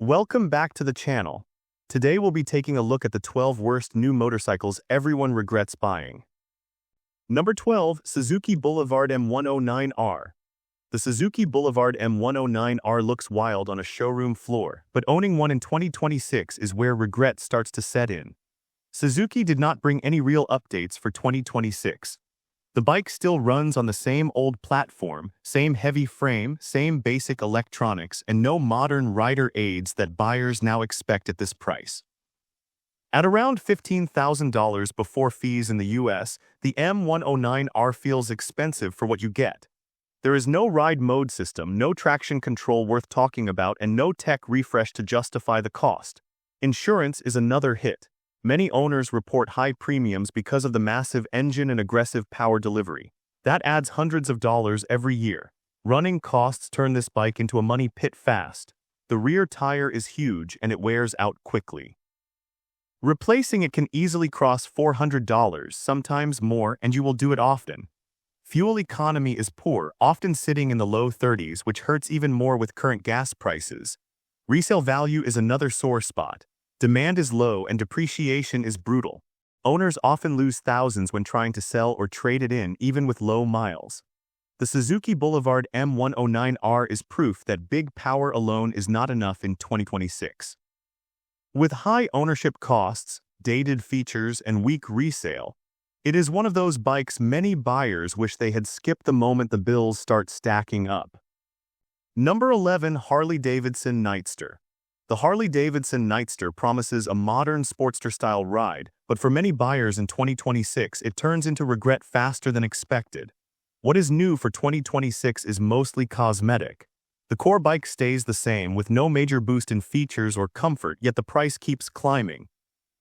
Welcome back to the channel. Today we'll be taking a look at the 12 worst new motorcycles everyone regrets buying. Number 12. Suzuki Boulevard M109R. The Suzuki Boulevard M109R looks wild on a showroom floor, but owning one in 2026 is where regret starts to set in. Suzuki did not bring any real updates for 2026. The bike still runs on the same old platform, same heavy frame, same basic electronics, and no modern rider aids that buyers now expect at this price. At around $15,000 before fees in the US, the M109R feels expensive for what you get. There is no ride mode system, no traction control worth talking about, and no tech refresh to justify the cost. Insurance is another hit. Many owners report high premiums because of the massive engine and aggressive power delivery. That adds hundreds of dollars every year. Running costs turn this bike into a money pit fast. The rear tire is huge and it wears out quickly. Replacing it can easily cross $400, sometimes more, and you will do it often. Fuel economy is poor, often sitting in the low 30s, which hurts even more with current gas prices. Resale value is another sore spot. Demand is low and depreciation is brutal. Owners often lose thousands when trying to sell or trade it in, even with low miles. The Suzuki Boulevard M109R is proof that big power alone is not enough in 2026. With high ownership costs, dated features, and weak resale, it is one of those bikes many buyers wish they had skipped the moment the bills start stacking up. Number 11. Harley-Davidson Nightster. The Harley-Davidson Nightster promises a modern Sportster-style ride, but for many buyers in 2026, it turns into regret faster than expected. What is new for 2026 is mostly cosmetic. The core bike stays the same with no major boost in features or comfort, yet the price keeps climbing.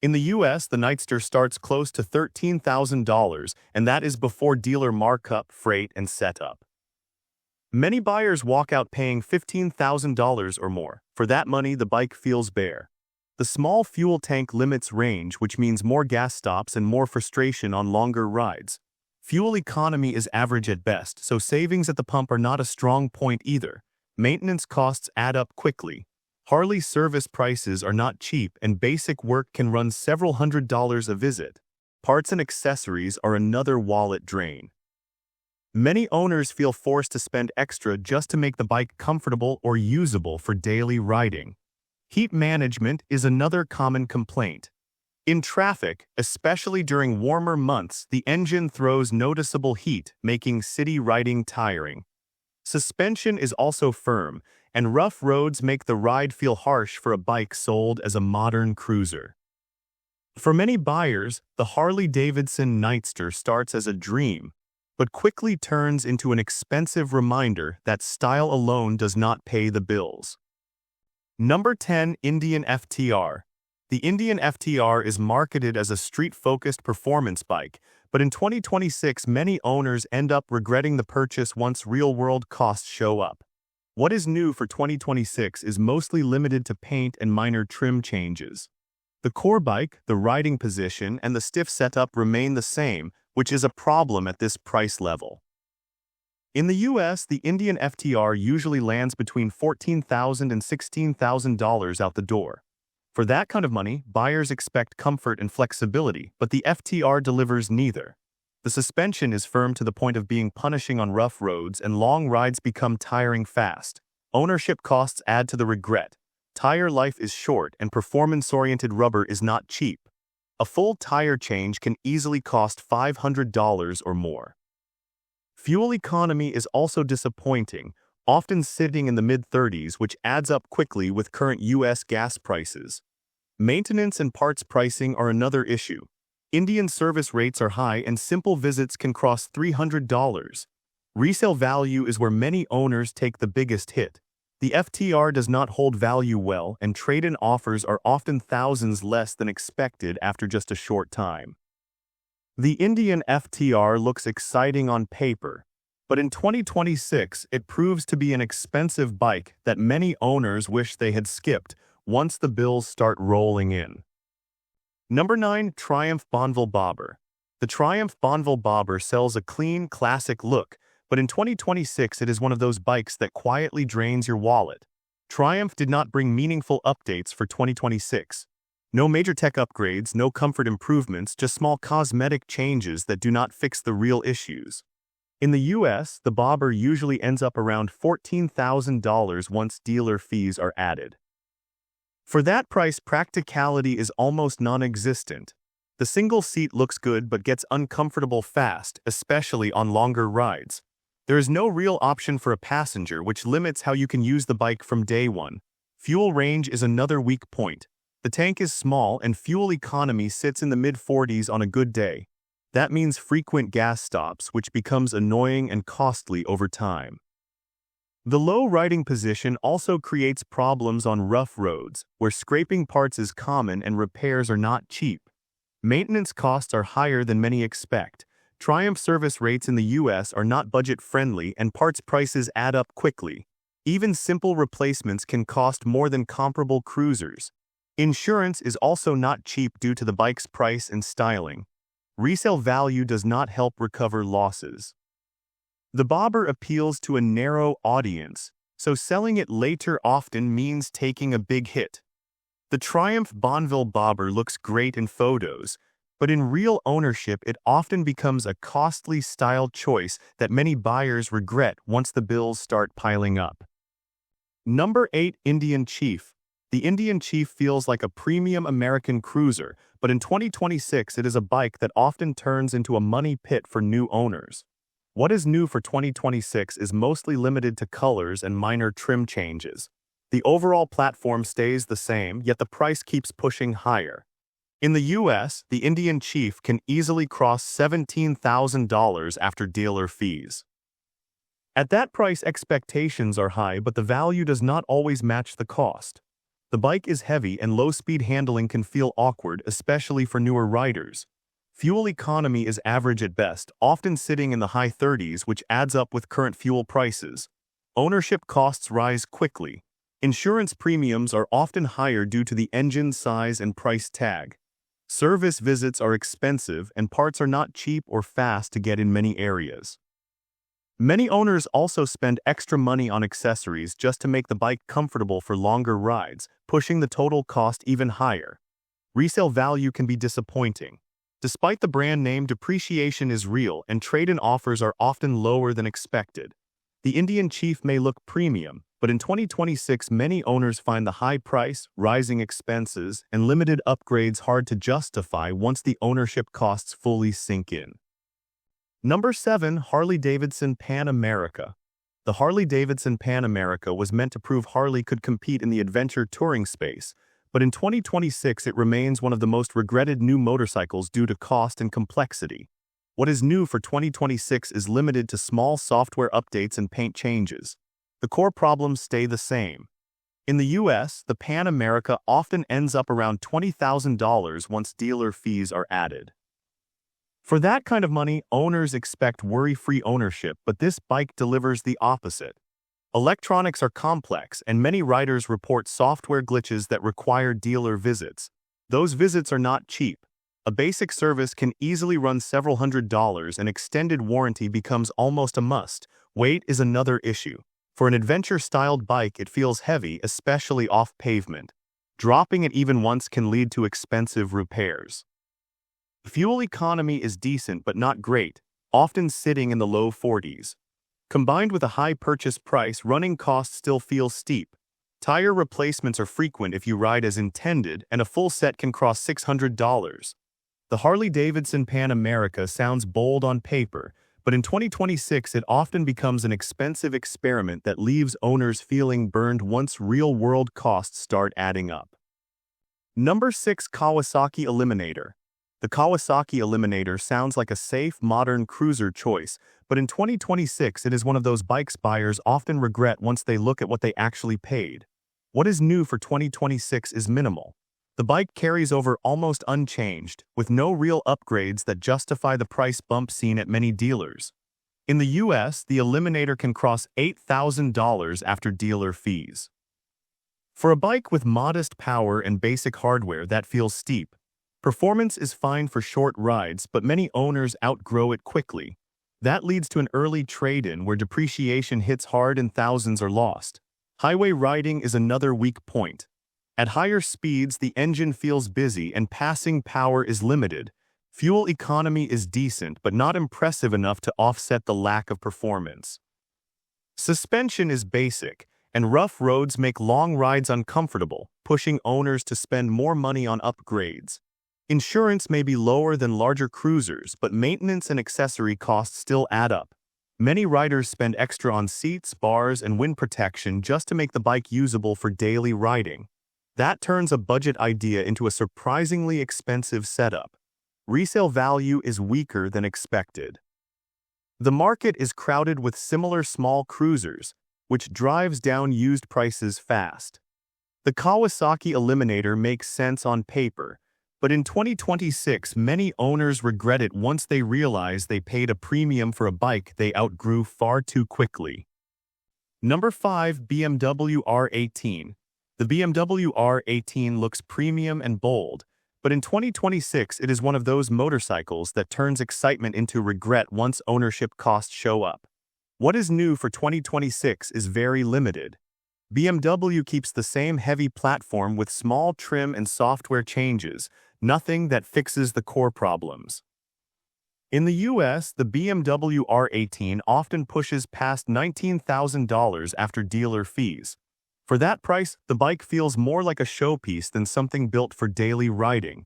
In the US, the Nightster starts close to $13,000, and that is before dealer markup, freight, and setup. Many buyers walk out paying $15,000 or more. For that money, the bike feels bare. The small fuel tank limits range, which means more gas stops and more frustration on longer rides. Fuel economy is average at best, so savings at the pump are not a strong point either. Maintenance costs add up quickly. Harley service prices are not cheap, and basic work can run several $100s a visit. Parts and accessories are another wallet drain. Many owners feel forced to spend extra just to make the bike comfortable or usable for daily riding. Heat management is another common complaint. In traffic, especially during warmer months, the engine throws noticeable heat, making city riding tiring. Suspension is also firm, and rough roads make the ride feel harsh for a bike sold as a modern cruiser. For many buyers, the Harley-Davidson Nightster starts as a dream, but quickly turns into an expensive reminder that style alone does not pay the bills. Number 10. Indian FTR. The Indian FTR is marketed as a street-focused performance bike, but in 2026 many owners end up regretting the purchase once real-world costs show up. What is new for 2026 is mostly limited to paint and minor trim changes. The core bike, the riding position, and the stiff setup remain the same, which is a problem at this price level. In the US, the Indian FTR usually lands between $14,000 and $16,000 out the door. For that kind of money, buyers expect comfort and flexibility, but the FTR delivers neither. The suspension is firm to the point of being punishing on rough roads, and long rides become tiring fast. Ownership costs add to the regret. Tire life is short, and performance-oriented rubber is not cheap. A full tire change can easily cost $500 or more. Fuel economy is also disappointing, often sitting in the mid-30s, which adds up quickly with current US gas prices. Maintenance and parts pricing are another issue. Indian service rates are high and simple visits can cross $300. Resale value is where many owners take the biggest hit. The FTR does not hold value well, and trade-in offers are often thousands less than expected after just a short time. The Indian FTR looks exciting on paper, but in 2026 it proves to be an expensive bike that many owners wish they had skipped once the bills start rolling in. Number 9. Triumph Bonneville Bobber. The Triumph Bonneville Bobber sells a clean, classic look, but in 2026 it is one of those bikes that quietly drains your wallet. Triumph did not bring meaningful updates for 2026. No major tech upgrades, no comfort improvements, just small cosmetic changes that do not fix the real issues. In the US, the bobber usually ends up around $14,000 once dealer fees are added. For that price, practicality is almost non-existent. The single seat looks good but gets uncomfortable fast, especially on longer rides. There is no real option for a passenger, which limits how you can use the bike from day one. Fuel range is another weak point. The tank is small and fuel economy sits in the mid-40s on a good day. That means frequent gas stops, which becomes annoying and costly over time. The low riding position also creates problems on rough roads, where scraping parts is common and repairs are not cheap. Maintenance costs are higher than many expect. Triumph service rates in the US are not budget-friendly and parts prices add up quickly. Even simple replacements can cost more than comparable cruisers. Insurance is also not cheap due to the bike's price and styling. Resale value does not help recover losses. The bobber appeals to a narrow audience, so selling it later often means taking a big hit. The Triumph Bonneville bobber looks great in photos, but in real ownership it often becomes a costly style choice that many buyers regret once the bills start piling up. Number 8. Indian Chief. The Indian Chief feels like a premium American cruiser, but in 2026 it is a bike that often turns into a money pit for new owners. What is new for 2026 is mostly limited to colors and minor trim changes. The overall platform stays the same, yet the price keeps pushing higher. In the US, the Indian Chief can easily cross $17,000 after dealer fees. At that price, expectations are high, but the value does not always match the cost. The bike is heavy and low-speed handling can feel awkward, especially for newer riders. Fuel economy is average at best, often sitting in the high 30s, which adds up with current fuel prices. Ownership costs rise quickly. Insurance premiums are often higher due to the engine size and price tag. Service visits are expensive and parts are not cheap or fast to get in many areas. Many owners also spend extra money on accessories just to make the bike comfortable for longer rides, pushing the total cost even higher. Resale value can be disappointing. Despite the brand name, depreciation is real and trade-in offers are often lower than expected. The Indian Chief may look premium, but in 2026 many owners find the high price, rising expenses, and limited upgrades hard to justify once the ownership costs fully sink in. Number 7. Harley-Davidson Pan America. The Harley-Davidson Pan America was meant to prove Harley could compete in the adventure touring space, but in 2026 it remains one of the most regretted new motorcycles due to cost and complexity. What is new for 2026 is limited to small software updates and paint changes. The core problems stay the same. In the US, the Pan America often ends up around $20,000 once dealer fees are added. For that kind of money, owners expect worry-free ownership, but this bike delivers the opposite. Electronics are complex, and many riders report software glitches that require dealer visits. Those visits are not cheap. A basic service can easily run several $100s, and extended warranty becomes almost a must. Weight is another issue. For an adventure-styled bike, it feels heavy, especially off pavement. Dropping it even once can lead to expensive repairs. Fuel economy is decent but not great, often sitting in the low 40s. Combined with a high purchase price, running costs still feel steep. Tire replacements are frequent if you ride as intended, and a full set can cross $600. The Harley-Davidson Pan America sounds bold on paper, but in 2026 it often becomes an expensive experiment that leaves owners feeling burned once real-world costs start adding up. Number 6. Kawasaki Eliminator. The Kawasaki Eliminator sounds like a safe, modern cruiser choice, but in 2026 it is one of those bikes buyers often regret once they look at what they actually paid. What is new for 2026 is minimal. The bike carries over almost unchanged, with no real upgrades that justify the price bump seen at many dealers. In the US, the Eliminator can cross $8,000 after dealer fees. For a bike with modest power and basic hardware, that feels steep. Performance is fine for short rides, but many owners outgrow it quickly. That leads to an early trade-in where depreciation hits hard and thousands are lost. Highway riding is another weak point. At higher speeds, the engine feels busy and passing power is limited. Fuel economy is decent but not impressive enough to offset the lack of performance. Suspension is basic, and rough roads make long rides uncomfortable, pushing owners to spend more money on upgrades. Insurance may be lower than larger cruisers, but maintenance and accessory costs still add up. Many riders spend extra on seats, bars, and wind protection just to make the bike usable for daily riding. That turns a budget idea into a surprisingly expensive setup. Resale value is weaker than expected. The market is crowded with similar small cruisers, which drives down used prices fast. The Kawasaki Eliminator makes sense on paper, but in 2026, many owners regret it once they realize they paid a premium for a bike they outgrew far too quickly. Number 5. BMW R18. The BMW R18 looks premium and bold, but in 2026 it is one of those motorcycles that turns excitement into regret once ownership costs show up. What is new for 2026 is very limited. BMW keeps the same heavy platform with small trim and software changes, nothing that fixes the core problems. In the US, the BMW R18 often pushes past $19,000 after dealer fees. For that price, the bike feels more like a showpiece than something built for daily riding.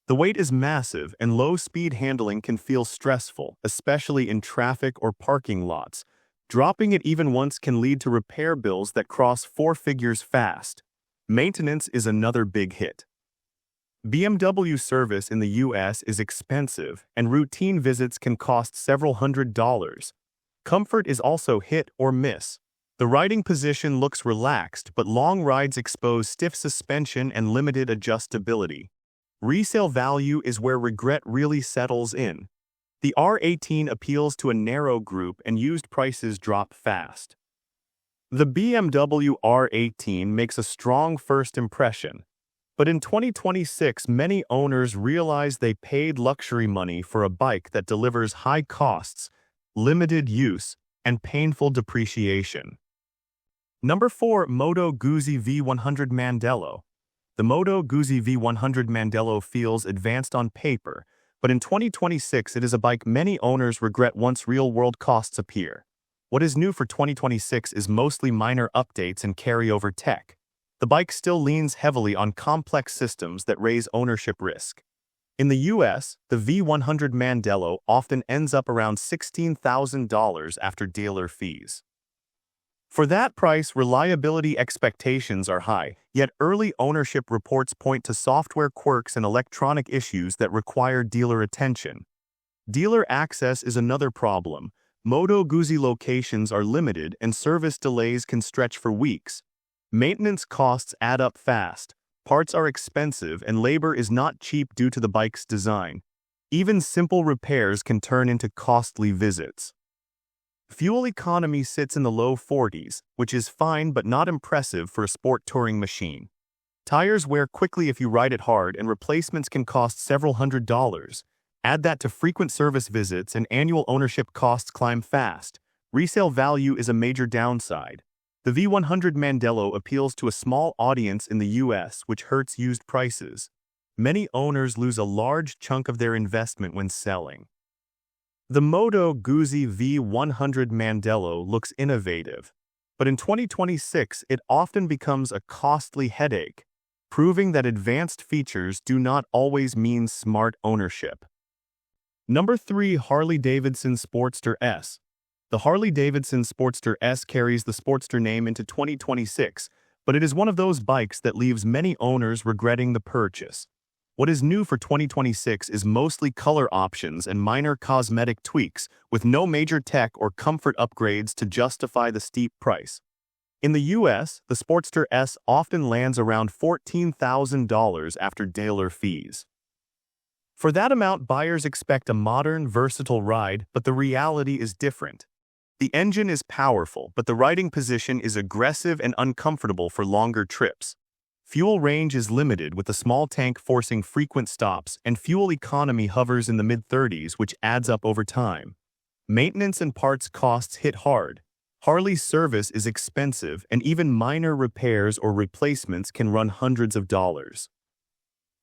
The weight is massive and low-speed handling can feel stressful, especially in traffic or parking lots. Dropping it even once can lead to repair bills that cross 4 figures fast. Maintenance is another big hit. BMW service in the US is expensive, and routine visits can cost several $100s. Comfort is also hit or miss. The riding position looks relaxed, but long rides expose stiff suspension and limited adjustability. Resale value is where regret really settles in. The R18 appeals to a narrow group and used prices drop fast. The BMW R18 makes a strong first impression, but in 2026 many owners realize they paid luxury money for a bike that delivers high costs, limited use, and painful depreciation. Number 4. Moto Guzzi V100 Mandello. The Moto Guzzi V100 Mandello feels advanced on paper, but in 2026 it is a bike many owners regret once real-world costs appear. What is new for 2026 is mostly minor updates and carryover tech. The bike still leans heavily on complex systems that raise ownership risk. In the US, the V100 Mandello often ends up around $16,000 after dealer fees. For that price, reliability expectations are high, yet early ownership reports point to software quirks and electronic issues that require dealer attention. Dealer access is another problem. Moto Guzzi locations are limited and service delays can stretch for weeks. Maintenance costs add up fast. Parts are expensive and labor is not cheap due to the bike's design. Even simple repairs can turn into costly visits. Fuel economy sits in the low 40s, which is fine but not impressive for a sport touring machine. Tires wear quickly if you ride it hard, and replacements can cost several $100s. Add that to frequent service visits and annual ownership costs climb fast. Resale value is a major downside. The V100 Mandello appeals to a small audience in the US, which hurts used prices. Many owners lose a large chunk of their investment when selling. The Moto Guzzi V100 Mandello looks innovative, but in 2026 it often becomes a costly headache, proving that advanced features do not always mean smart ownership. Number 3. Harley-Davidson Sportster S. The Harley-Davidson Sportster S carries the Sportster name into 2026, but it is one of those bikes that leaves many owners regretting the purchase. What is new for 2026 is mostly color options and minor cosmetic tweaks, with no major tech or comfort upgrades to justify the steep price. In the US, the Sportster S often lands around $14,000 after dealer fees. For that amount, buyers expect a modern, versatile ride, but the reality is different. The engine is powerful, but the riding position is aggressive and uncomfortable for longer trips. Fuel range is limited, with a small tank forcing frequent stops, and fuel economy hovers in the mid-30s, which adds up over time. Maintenance and parts costs hit hard. Harley's service is expensive, and even minor repairs or replacements can run hundreds of dollars.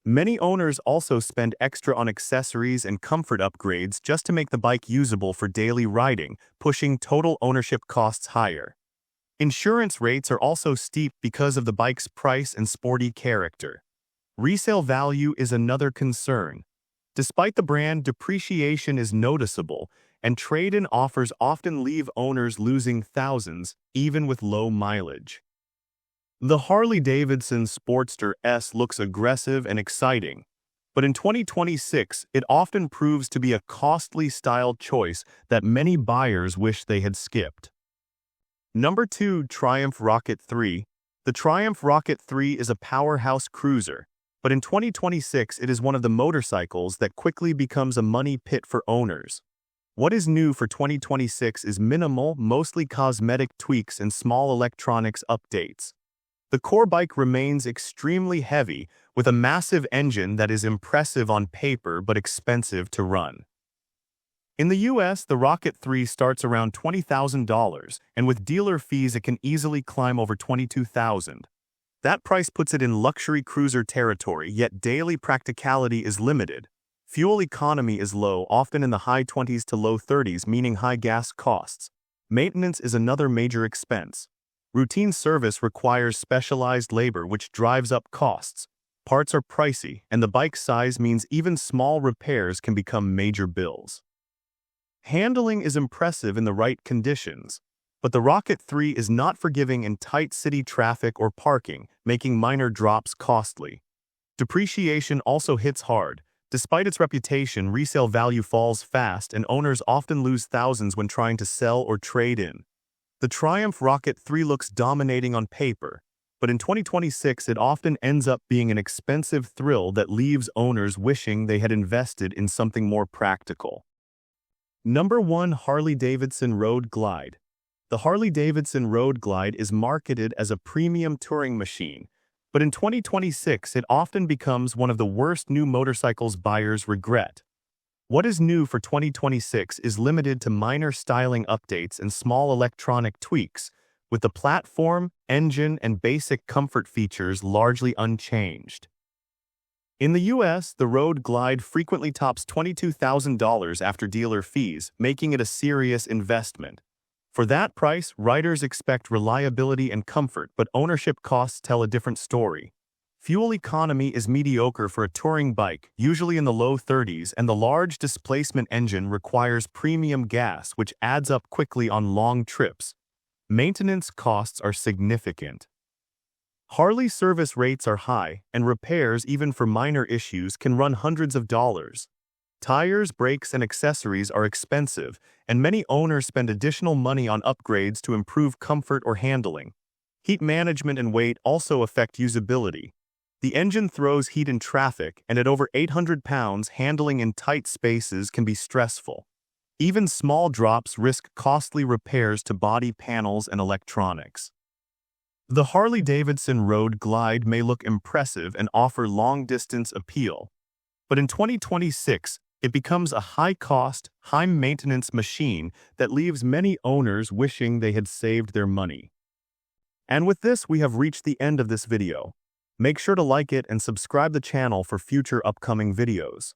Many owners also spend extra on accessories and comfort upgrades just to make the bike usable for daily riding, pushing total ownership costs higher. Insurance rates are also steep because of the bike's price and sporty character. Resale value is another concern. Despite the brand, depreciation is noticeable, and trade-in offers often leave owners losing thousands, even with low mileage. The Harley-Davidson Sportster S looks aggressive and exciting, but in 2026, it often proves to be a costly style choice that many buyers wish they had skipped. Number 2. Triumph Rocket 3. The Triumph Rocket 3 is a powerhouse cruiser, but in 2026 it is one of the motorcycles that quickly becomes a money pit for owners. What is new for 2026 is minimal, mostly cosmetic tweaks and small electronics updates. The core bike remains extremely heavy, with a massive engine that is impressive on paper but expensive to run. In the US, the Rocket 3 starts around $20,000, and with dealer fees it can easily climb over $22,000. That price puts it in luxury cruiser territory, yet daily practicality is limited. Fuel economy is low, often in the high 20s to low 30s, meaning high gas costs. Maintenance is another major expense. Routine service requires specialized labor, which drives up costs. Parts are pricey, and the bike's size means even small repairs can become major bills. Handling is impressive in the right conditions, but the Rocket 3 is not forgiving in tight city traffic or parking, making minor drops costly. Depreciation also hits hard. Despite its reputation, resale value falls fast, and owners often lose thousands when trying to sell or trade in. The Triumph Rocket 3 looks dominating on paper, but in 2026 it often ends up being an expensive thrill that leaves owners wishing they had invested in something more practical. Number 1. Harley-Davidson Road Glide. The Harley-Davidson Road Glide is marketed as a premium touring machine, but in 2026 it often becomes one of the worst new motorcycles buyers regret. What is new for 2026 is limited to minor styling updates and small electronic tweaks, with the platform, engine, and basic comfort features largely unchanged. In the US, the Road Glide frequently tops $22,000 after dealer fees, making it a serious investment. For that price, riders expect reliability and comfort, but ownership costs tell a different story. Fuel economy is mediocre for a touring bike, usually in the low 30s, and the large displacement engine requires premium gas, which adds up quickly on long trips. Maintenance costs are significant. Harley service rates are high, and repairs, even for minor issues, can run hundreds of dollars. Tires, brakes, and accessories are expensive, and many owners spend additional money on upgrades to improve comfort or handling. Heat management and weight also affect usability. The engine throws heat in traffic, and at over 800 pounds, handling in tight spaces can be stressful. Even small drops risk costly repairs to body panels and electronics. The Harley-Davidson Road Glide may look impressive and offer long-distance appeal, but in 2026, it becomes a high-cost, high-maintenance machine that leaves many owners wishing they had saved their money. And with this, we have reached the end of this video. Make sure to like it and subscribe the channel for future upcoming videos.